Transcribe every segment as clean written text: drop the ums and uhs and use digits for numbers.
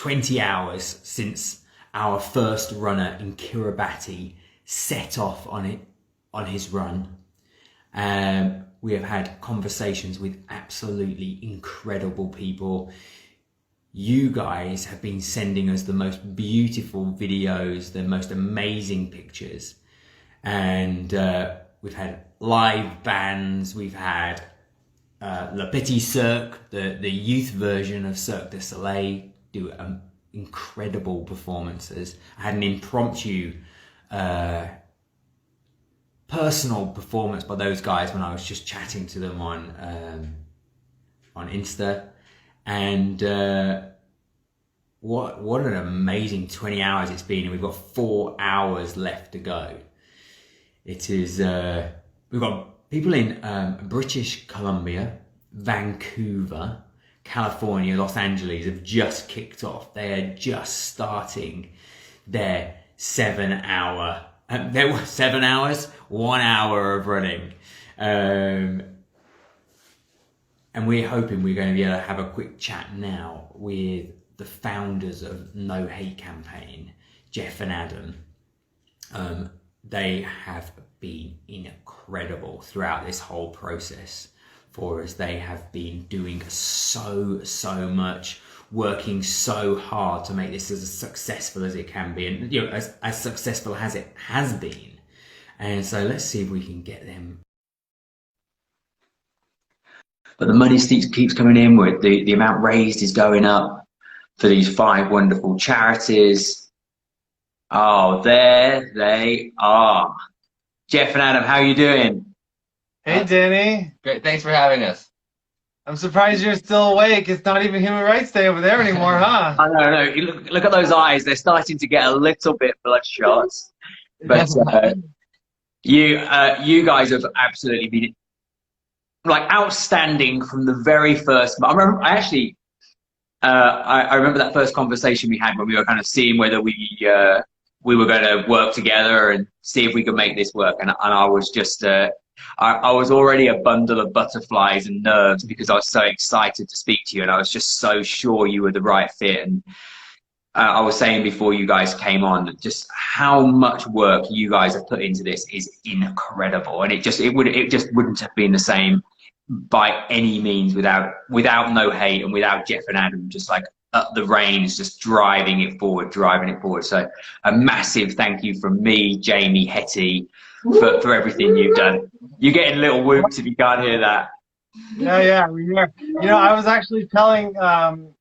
20 hours since our first runner in Kiribati set off on his run. We have had conversations with absolutely incredible people. You guys have been sending us the most beautiful videos, the most amazing pictures. And we've had live bands, we've had Le Petit Cirque, the youth version of Cirque du Soleil, do incredible performances. I had an impromptu personal performance by those guys when I was just chatting to them on Insta. And what an amazing 20 hours it's been, and we've got 4 hours left to go. It is we've got people in British Columbia, Vancouver, California, Los Angeles have just kicked off. They are just starting their 7 hour. There were 7 hours, 1 hour of running. And we're hoping we're going to be able to have a quick chat now with the founders of No Hate Campaign, Jeff and Adam. They have been incredible throughout this whole process for us. They have been doing so much, working so hard to make this as successful as it can be, and as successful as it has been. And so let's see if we can get them. But the money keeps coming in, with the amount raised is going up for these 5 wonderful charities. Oh, there they are. Jeff and Adam, how are you doing? Hey, Danny. Great, thanks for having us. I'm surprised you're still awake. It's not even Human Rights Day over there anymore, huh? I know. Look at those eyes. They're starting to get a little bit bloodshot. But you guys have absolutely been like outstanding from the very first. I remember I remember that first conversation we had when we were kind of seeing whether we were going to work together and see if we could make this work. And I was just, I was already a bundle of butterflies and nerves because I was so excited to speak to you, and I was just so sure you were the right fit. And I was saying before you guys came on, just how much work you guys have put into this is incredible. And it just wouldn't have been the same by any means without No Hate and without Jeff and Adam just like up the reins, just driving it forward. So a massive thank you from me, Jamie, Hetty, for everything you've done. You're getting little whoops if you can't hear that. Yeah, we are. You know, I was actually telling Adam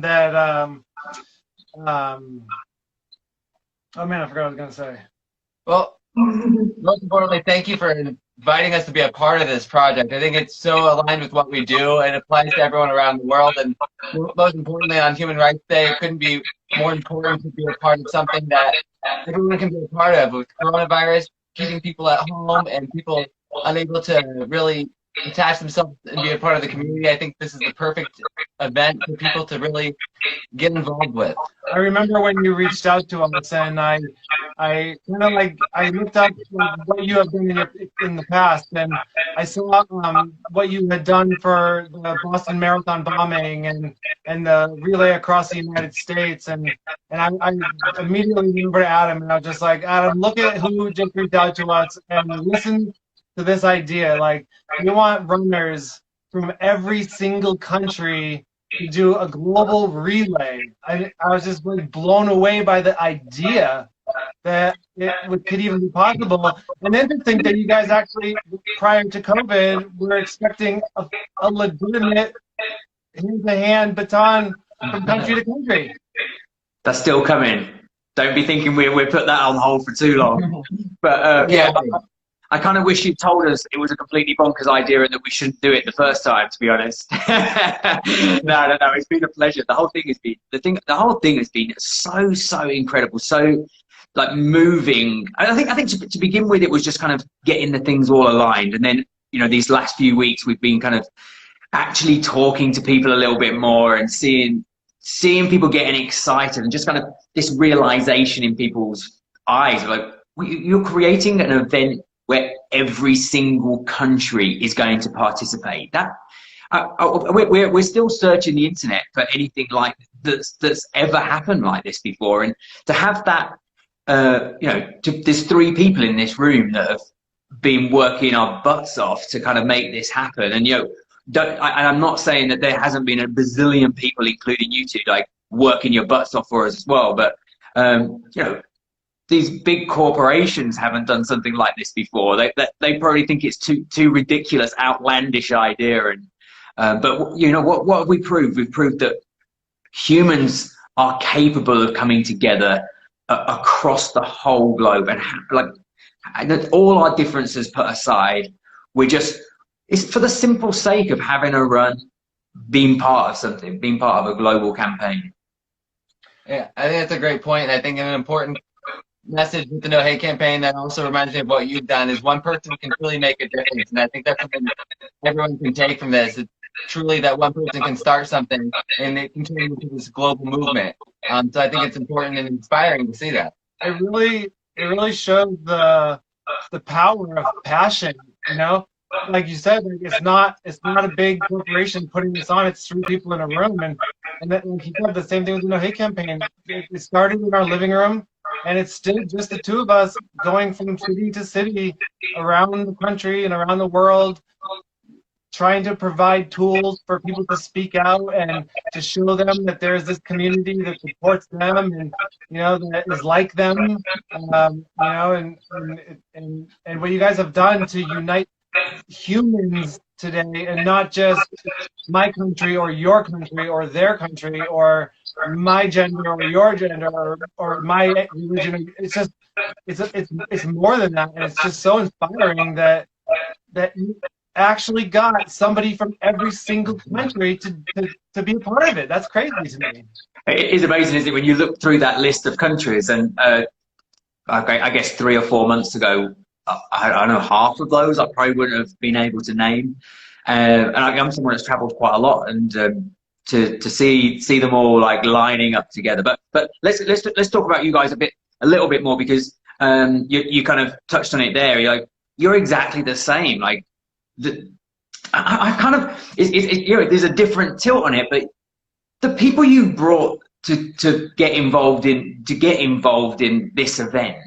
that oh man, I forgot what I was gonna say. Well, most importantly, thank you for inviting us to be a part of this project. I think it's so aligned with what we do, and it applies to everyone around the world. And most importantly, on Human Rights Day, it couldn't be more important to be a part of something that everyone can be a part of. With coronavirus, keeping people at home and people unable to really attach themselves and be a part of the community, I think this is the perfect event for people to really get involved with. I remember when you reached out to us, and I kind of like, I looked up what you have done in the past, and I saw what you had done for the Boston Marathon bombing and the relay across the United States, and I immediately remembered Adam, and I was just like, Adam, look at who just reached out to us, and listen to this idea. Like, we want runners from every single country to do a global relay. I was just like blown away by the idea that could even be possible. And then to think that you guys actually, prior to COVID, were expecting a legitimate hand-to-hand baton from country to country. That's still coming. Don't be thinking we put that on hold for too long. But yeah, I kind of wish you told us it was a completely bonkers idea and that we shouldn't do it the first time, to be honest. No, it's been a pleasure. The whole thing has been so incredible, so like moving. I think to begin with, it was just kind of getting the things all aligned, and then these last few weeks we've been kind of actually talking to people a little bit more and seeing people getting excited, and just kind of this realization in people's eyes, like you're creating an event where every single country is going to participate. That we're still searching the internet for anything like that's ever happened like this before. And to have that, there's three people in this room that have been working our butts off to kind of make this happen. And I'm not saying that there hasn't been a bazillion people, including you two, like working your butts off for us as well. But these big corporations haven't done something like this before. They probably think it's too ridiculous, outlandish idea. And but what have we proved? We've proved that humans are capable of coming together across the whole globe, and all our differences put aside, it's for the simple sake of having a run, being part of something, being part of a global campaign. Yeah, I think that's a great point. I think an important message with the No Hate campaign that also reminds me of what you've done is one person can really make a difference. And I think that's something everyone can take from this. It's truly that one person can start something and it can turn into this global movement. So I think it's important and inspiring to see that. It really shows the power of passion, like you said, it's not a big corporation putting this on. It's three people in a room, and like you said, the same thing with the No Hate campaign. It started in our living room, and it's still just the two of us going from city to city around the country and around the world, trying to provide tools for people to speak out and to show them that there's this community that supports them and that is like them, and what you guys have done to unite humans today, and not just my country or your country or their country or my gender or your gender or my religion. It's just it's more than that, and it's just so inspiring that you actually got somebody from every single country to be a part of it. That's crazy to me. It is amazing, isn't it, when you look through that list of countries, and I guess 3 or 4 months ago, I don't know, half of those I probably wouldn't have been able to name. And I'm someone that's travelled quite a lot, and to see them all like lining up together. But let's talk about you guys a little bit more, because you kind of touched on it there. You're exactly the same. Like I kind of there's a different tilt on it, but the people you brought to get involved in this event.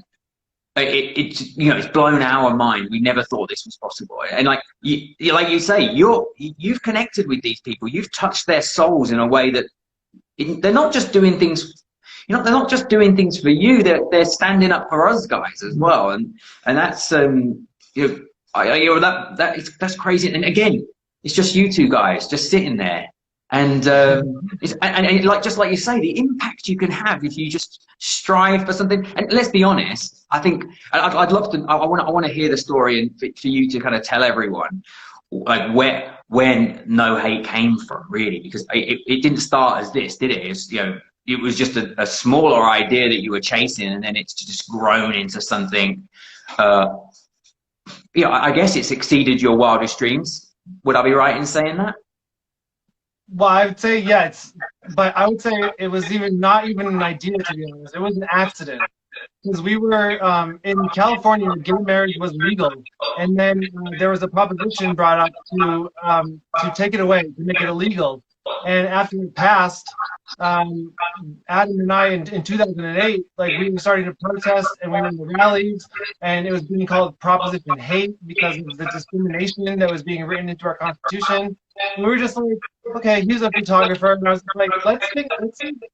It's blown our mind. We never thought this was possible. And like you say, you've connected with these people. You've touched their souls in a way that they're not just doing things. They're not just doing things for you. They're standing up for us guys as well. And that's that's crazy. And again, it's just you two guys just sitting there. And just like you say, the impact you can have if you just strive for something. And let's be honest, I think I'd love to. I want to hear the story, and for you to kind of tell everyone like when No Hate came from, really, because it didn't start as this, did it? It was just a smaller idea that you were chasing, and then it's just grown into something. I guess it's exceeded your wildest dreams. Would I be right in saying that? Well, I would say but I would say it was not even an idea, to be honest. It was an accident, because we were in California, gay marriage was legal, and then there was a proposition brought up to take it away, to make it illegal. And after it passed, Adam and I in 2008, like, we were starting to protest, and we were in the rallies, and it was being called Proposition Hate because of the discrimination that was being written into our Constitution. And we were just like, okay, he's a photographer, and I was like, let's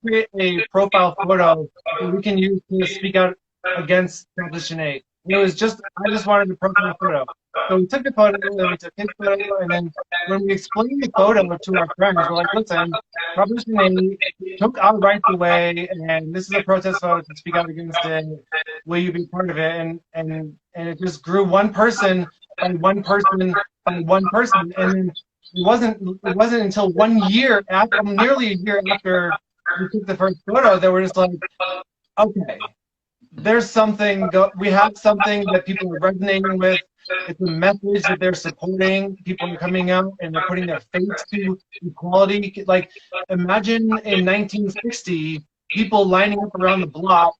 create a profile photo that we can use to speak out against Proposition 8. And I just wanted a profile photo. So we took the photo, and then we took his photo, and then when we explained the photo to our friends, we're like, listen, Proposition 8 took our rights away, and this is a protest photo to speak out against it. Will you be part of it? And it just grew one person by one person by one person, and then it wasn't until 1 year after, nearly a year after we took the first photo, that we're just like, okay, there's something. We have something that people are resonating with. It's a message that they're supporting. People are coming out and they're putting their face to equality. Like, imagine in 1960, people lining up around the block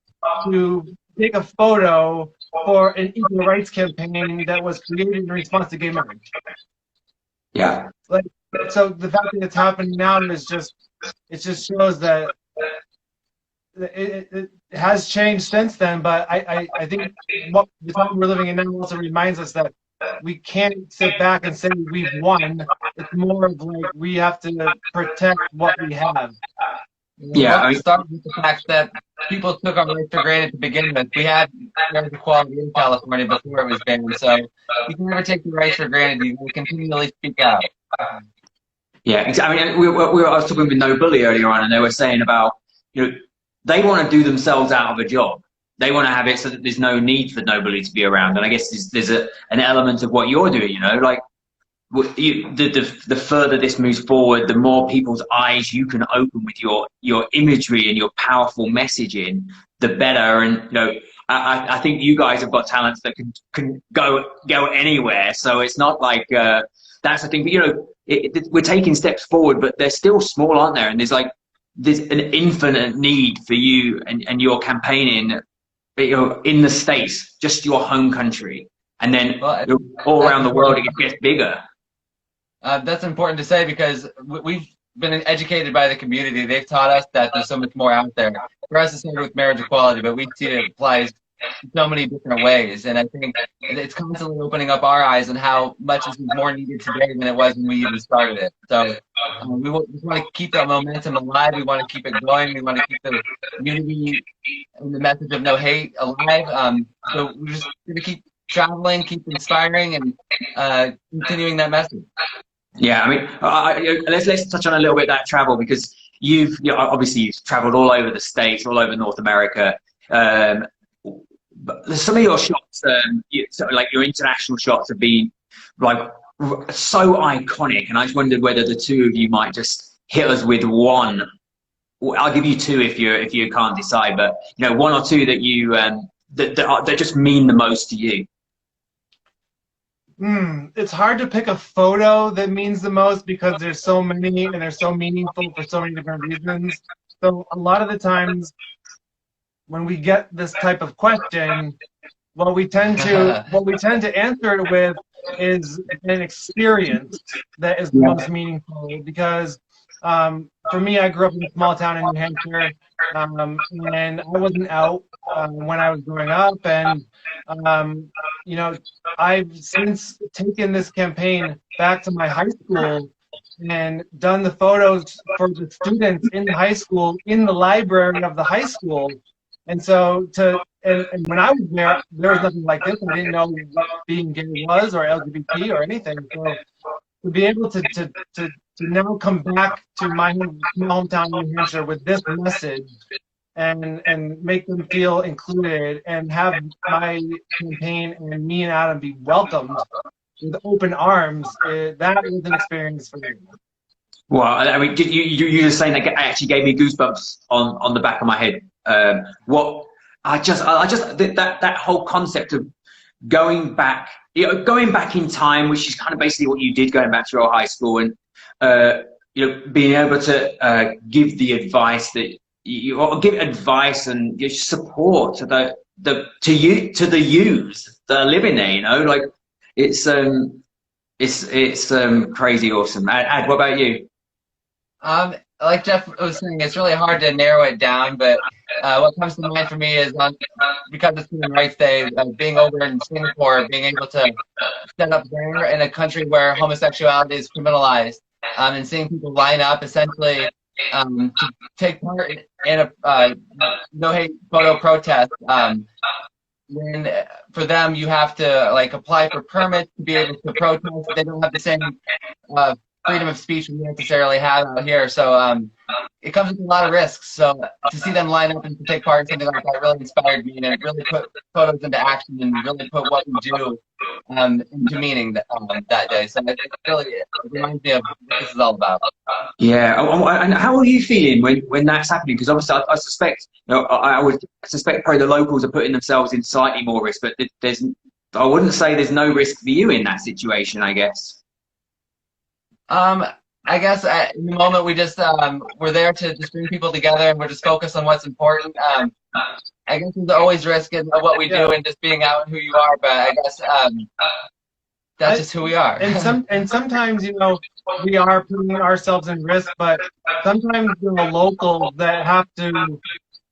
to take a photo for an equal rights campaign that was created in response to gay marriage. Yeah. Like, so the fact that it's happening now is just it just shows that it has changed since then. But I think what the time we're living in now also reminds us that we can't sit back and say we've won. It's more of like we have to protect what we have. Yeah, I mean, Start with the fact that people took our rights for granted to begin with. We had marriage equality in California before it was banned, so you can never take your rights for granted. You continually speak out. yeah, exactly. I mean, I was talking with No Bully earlier on, and they were saying about, you know, they want to do themselves out of a job. They want to have it so that there's no need for No Bully to be around. And I guess there's an element of what you're doing, you know, like the further this moves forward, the more people's eyes you can open with your imagery and your powerful messaging, the better. And, you know, I think you guys have got talents that can go anywhere. So it's not like, that's the thing, but, you know, we're taking steps forward, but they're still small, aren't there? And there's an infinite need for you and your campaigning, you know, in the States, just your home country, and then all around the world it gets bigger. That's important to say because we've been educated by the community. They've taught us that there's so much more out there. For us, it started with marriage equality, but we see it applies so many different ways. And I think it's constantly opening up our eyes on how much is more needed today than it was when we even started it. So we just want to keep that momentum alive. We want to keep it going. We want to keep the unity and the message of no hate alive. So we're just going to keep traveling, keep inspiring, and continuing that message. Yeah, I mean, let's touch on a little bit that travel, because obviously you've traveled all over the States, all over North America. But some of your shots, like your international shots, have been like so iconic, and I just wondered whether the two of you might just hit us with one. I'll give you two if you can't decide, but you know, one or two that you that just mean the most to you. It's hard to pick a photo that means the most because there's so many and they're so meaningful for so many different reasons. So a lot of the times when we get this type of question, what we tend to answer it with is an experience that is the most meaningful. Because for me, I grew up in a small town in New Hampshire, and I wasn't out when I was growing up. And you know, I've since taken this campaign back to my high school and done the photos for the students in the high school in the library of the high school. And so and when I was there was nothing like this. I didn't know what being gay was or LGBT or anything. So to be able to now come back to my hometown, New Hampshire, with this message and make them feel included and have my campaign and me and Adam be welcomed with open arms, that was an experience for me. Well, I mean, you just saying that actually gave me goosebumps on the back of my head. That whole concept of going back in time, which is kind of basically what you did, going back to your high school, and you know, being able to give the advice that give advice and give support to the youths that are living there. You know, like it's crazy awesome. Ad, what about you? Like Jeff was saying, it's really hard to narrow it down, but what comes to mind for me is because it's Human Rights Day, being over in Singapore, being able to stand up there in a country where homosexuality is criminalized, and seeing people line up essentially to take part in a no hate photo protest. When for them, you have to like apply for permits to be able to protest. They don't have the same freedom of speech we necessarily have out here. So it comes with a lot of risks. So to see them line up and to take part in something like that really inspired me, and it really put photos into action and really put what we do into meaning that day. So it really reminds me of what this is all about. Yeah, and how are you feeling when that's happening? Because obviously I suspect, you know, I would suspect probably the locals are putting themselves in slightly more risk, but I wouldn't say there's no risk for you in that situation, I guess. I guess in the moment we just we're there to just bring people together, and we're just focused on what's important. I guess there's always risk in what we do and just being out and who you are, but I guess that's just who we are. And sometimes, you know, we are putting ourselves in risk, but sometimes the locals that have to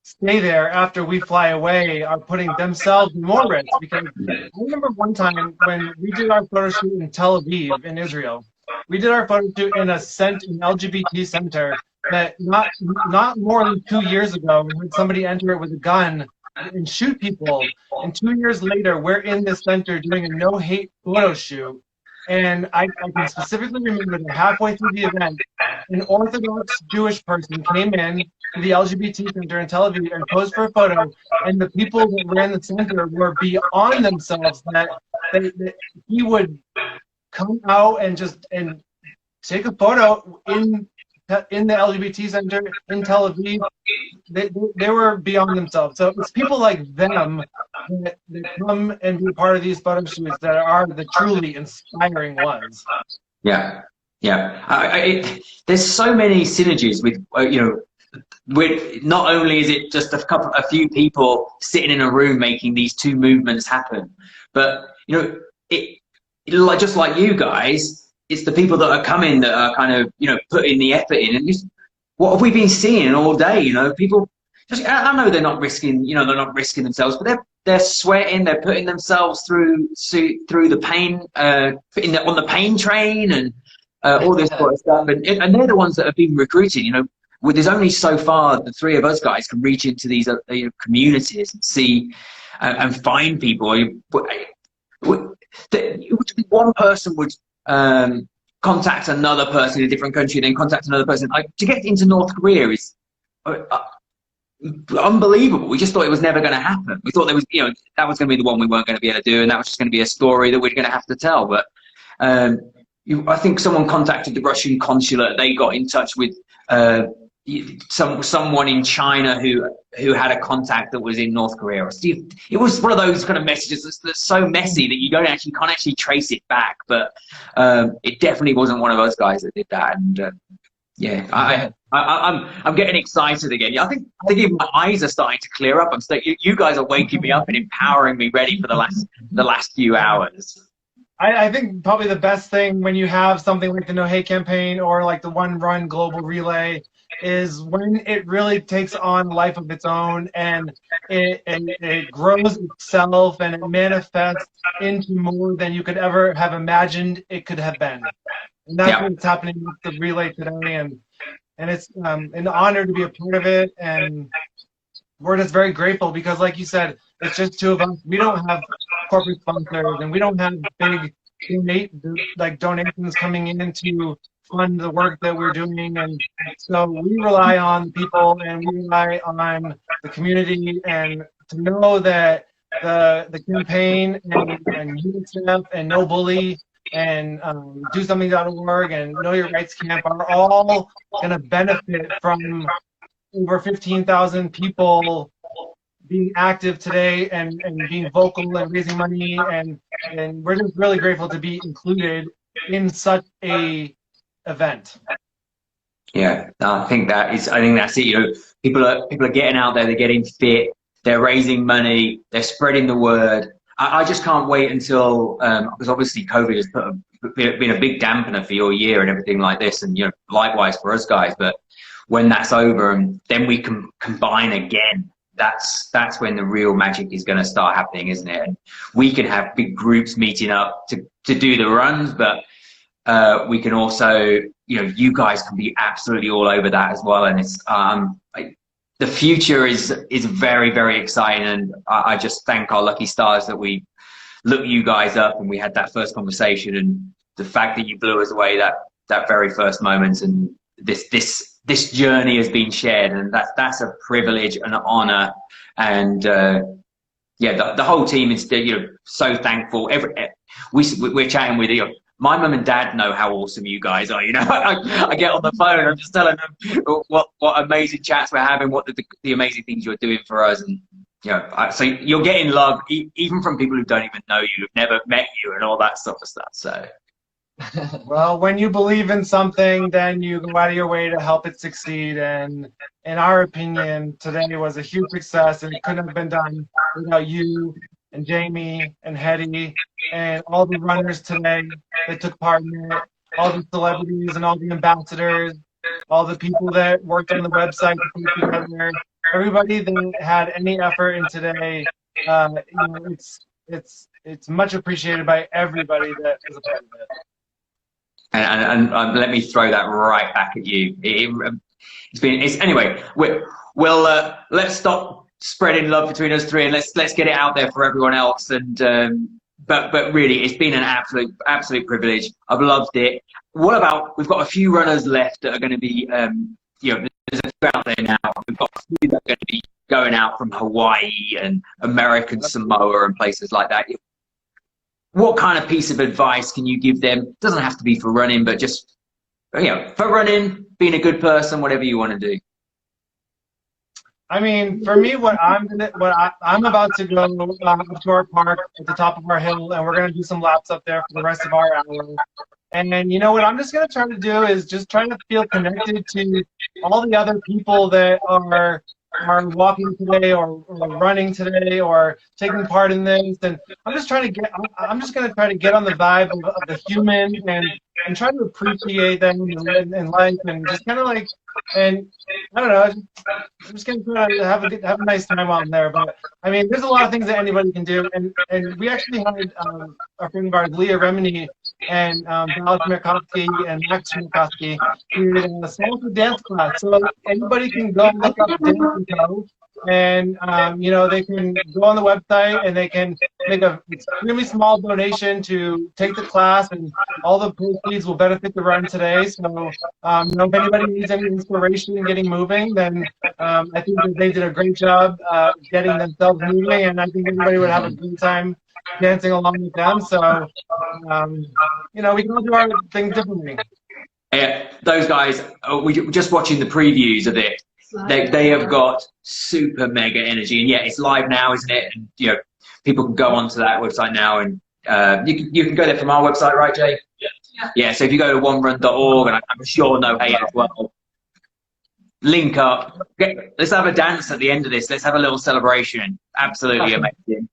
stay there after we fly away are putting themselves in more risk. Because I remember one time when we did our photo shoot in Tel Aviv in Israel, we did our photo shoot in an LGBT center that not more than 2 years ago we had somebody enter it with a gun and shoot people. And 2 years later, we're in this center doing a no-hate photo shoot. And I can specifically remember that halfway through the event, an Orthodox Jewish person came in to the LGBT center in Tel Aviv and posed for a photo. And the people that were in the center were beyond themselves that he would come out and take a photo in the LGBT center in Tel Aviv. They were beyond themselves. So it's people like them that come and be part of these photo shoots that are the truly inspiring ones. Yeah, yeah. There's so many synergies with with not only is it just a few people sitting in a room making these two movements happen, but just like you guys, it's the people that are coming that are kind of putting the effort in. And just what have we been seeing all day? People just, I know they're not risking themselves, but they're sweating, they're putting themselves through the pain on the pain train and all this sort of stuff, and they're the ones that have been recruiting. There's only so far the three of us guys can reach into these communities and see and find people. One person would contact another person in a different country, then contact another person. To get into North Korea is unbelievable. We just thought it was never going to happen. We thought there was, that was going to be the one we weren't going to be able to do, and that was just going to be a story that we're going to have to tell. But I think someone contacted the Russian consulate. They got in touch with someone in China who had a contact that was in North Korea. It was one of those kind of messages that's so messy that you can't actually trace it back. But it definitely wasn't one of us guys that did that. And yeah, I'm getting excited again. I think even my eyes are starting to clear up. You guys are waking me up and empowering me, ready for the last few hours. I think probably the best thing when you have something like the No Hate campaign or like the One Run Global Relay is when it really takes on life of its own and it grows itself and it manifests into more than you could ever have imagined it could have been. And that's what's happening with the relay today, and it's an honor to be a part of it, and we're just very grateful because, like you said, it's just two of us. We don't have corporate sponsors, and we don't have big donations coming in to fund the work that we're doing, and so we rely on people and we rely on the community, and to know that the campaign and UNICEF and No Bully and DoSomething.org and Know Your Rights Camp are all going to benefit from over 15,000 people being active today and being vocal and raising money, and we're just really grateful to be included in such a event. Yeah, I think that's it. People are getting out there, they're getting fit, they're raising money, they're spreading the word. I just can't wait until because obviously COVID has been a big dampener for your year and everything like this, and likewise for us guys. But when that's over and then we can combine again, that's when the real magic is going to start happening, isn't it? And we can have big groups meeting up to do the runs, but we can also, you guys can be absolutely all over that as well. And it's the future is very, very exciting, and I just thank our lucky stars that we looked you guys up and we had that first conversation, and the fact that you blew us away that very first moment, and this journey has been shared, and that's a privilege and an honor. And the whole team is so thankful. We're chatting with you. My mum and dad know how awesome you guys are. I get on the phone and I'm just telling them what amazing chats we're having, what the amazing things you're doing for us, and so you're getting love even from people who don't even know you, who've never met you, and all that sort of stuff. So. Well, when you believe in something, then you go out of your way to help it succeed. And in our opinion, today was a huge success, and it couldn't have been done without you and Jamie and Hetty and all the runners today that took part in it, all the celebrities and all the ambassadors, all the people that worked on the website to put it together, everybody that had any effort in today. It's much appreciated by everybody that was a part of it. And let me throw that right back at you. Anyway. Let's stop spreading love between us three, and let's get it out there for everyone else. And but really, it's been an absolute privilege. I've loved it. What about, we've got a few runners left that are going to be there's a few out there now. We've got a few that are going to be going out from Hawaii and American Samoa and places like that. What kind of piece of advice can you give them? It doesn't have to be for running, but just for running, being a good person, whatever you want to do. I mean, for me, I'm about to go up to our park at the top of our hill, and we're gonna do some laps up there for the rest of our hour. And then, you know what I'm just gonna try to do is just try to feel connected to all the other people that are walking today or running today or taking part in this. And I'm just gonna try to get on the vibe of the human and try to appreciate them in life, and just kind of like, and I don't know, I'm just gonna try to have a nice time on there. But I mean, there's a lot of things that anybody can do, and we actually had a friend of ours, Leah Remini, and Dallas Merkowski and Max Merkowski, who did a salsa dance class. So anybody can go look up Dance and Co. And they can go on the website and they can make a extremely small donation to take the class, and all the proceeds will benefit the run today. So if anybody needs any inspiration in getting moving, then I think that they did a great job getting themselves moving, and I think everybody would have a good time dancing along with them. So we can all do our things differently. Yeah, those guys, we were just watching the previews of it. They have got super mega energy, and yeah, it's live now, isn't it? And people can go onto that website now, and you can go there from our website, right, Jay? Yeah. So if you go to onerun.org, and I'm sure NOH8 as well, link up. Let's have a dance at the end of this. Let's have a little celebration. Absolutely amazing.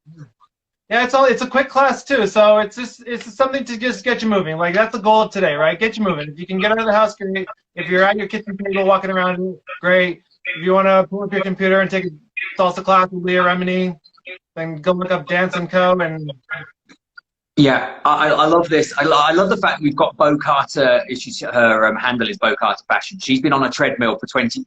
Yeah, it's a quick class too, so it's something to just get you moving. Like, that's the goal of today, right? Get you moving. If you can get out of the house, great. If you're at your kitchen table walking around, great. If you want to pull up your computer and take a salsa class with Leah Remini, then go look up Dance and Co. And yeah, I love this. I love the fact we've got Bo Carter. Her handle is Bo Carter Fashion. She's been on a treadmill for 20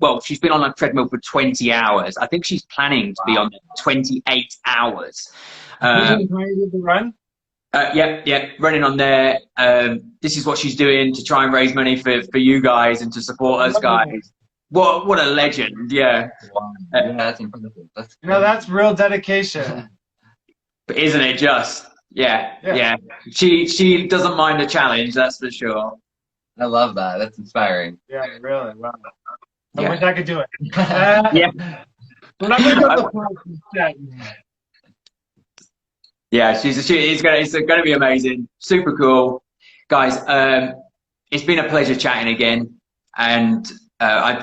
hours. I think she's planning to be on 28 hours. The run? Yeah, running on there. This is what she's doing to try and raise money for you guys and to support us guys. What a legend, yeah. Yeah, that's impressive. That's real dedication. But isn't it just? Yeah. She doesn't mind a challenge, that's for sure. I love that. That's inspiring. Yeah, really. Wow. I wish I could do it. Yeah. Yeah, it's gonna be amazing. Super cool, guys. It's been a pleasure chatting again, and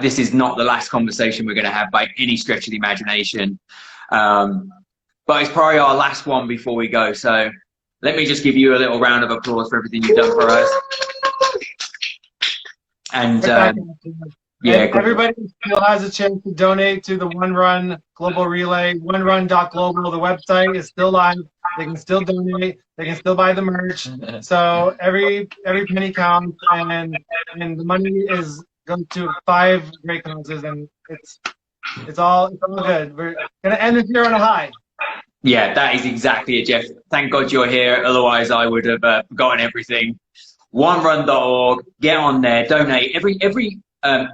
this is not the last conversation we're gonna have by any stretch of the imagination. But it's probably our last one before we go. So let me just give you a little round of applause for everything you've done for us. And everybody still has a chance to donate to the One Run Global Relay. OneRun.global. The website is still live. They can still donate. They can still buy the merch. So every penny counts, and the money is going to 5 great causes, and it's all good. We're gonna end this year on a high. Yeah, that is exactly it, Jeff. Thank God you're here. Otherwise, I would have forgotten everything. OneRun.org. Get on there. Donate. Every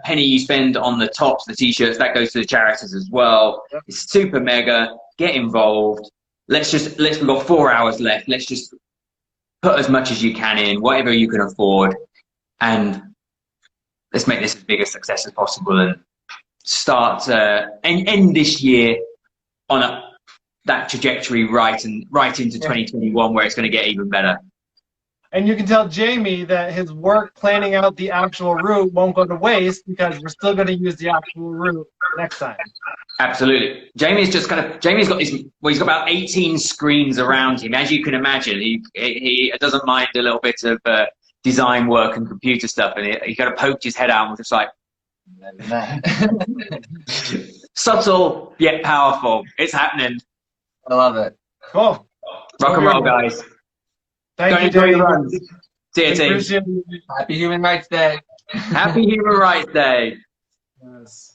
penny you spend on the tops, the t-shirts, that goes to the charities as well. It's super mega. Get involved. We've got 4 hours left. Let's just put as much as you can in, whatever you can afford, and let's make this as big a success as possible and start and end this year on that trajectory right into 2021, where it's going to get even better. And you can tell Jamie that his work planning out the actual route won't go to waste, because we're still going to use the actual route next time. Absolutely. Jamie's got he's got about 18 screens around him. As you can imagine, he doesn't mind a little bit of design work and computer stuff, and he kind of poked his head out and was just like, subtle yet powerful. It's happening. I love it. Cool. Rock and roll, guys. Thank you, enjoy Dave. your runs. See you, team. Happy Human Rights Day. Happy Human Rights Day. Yes.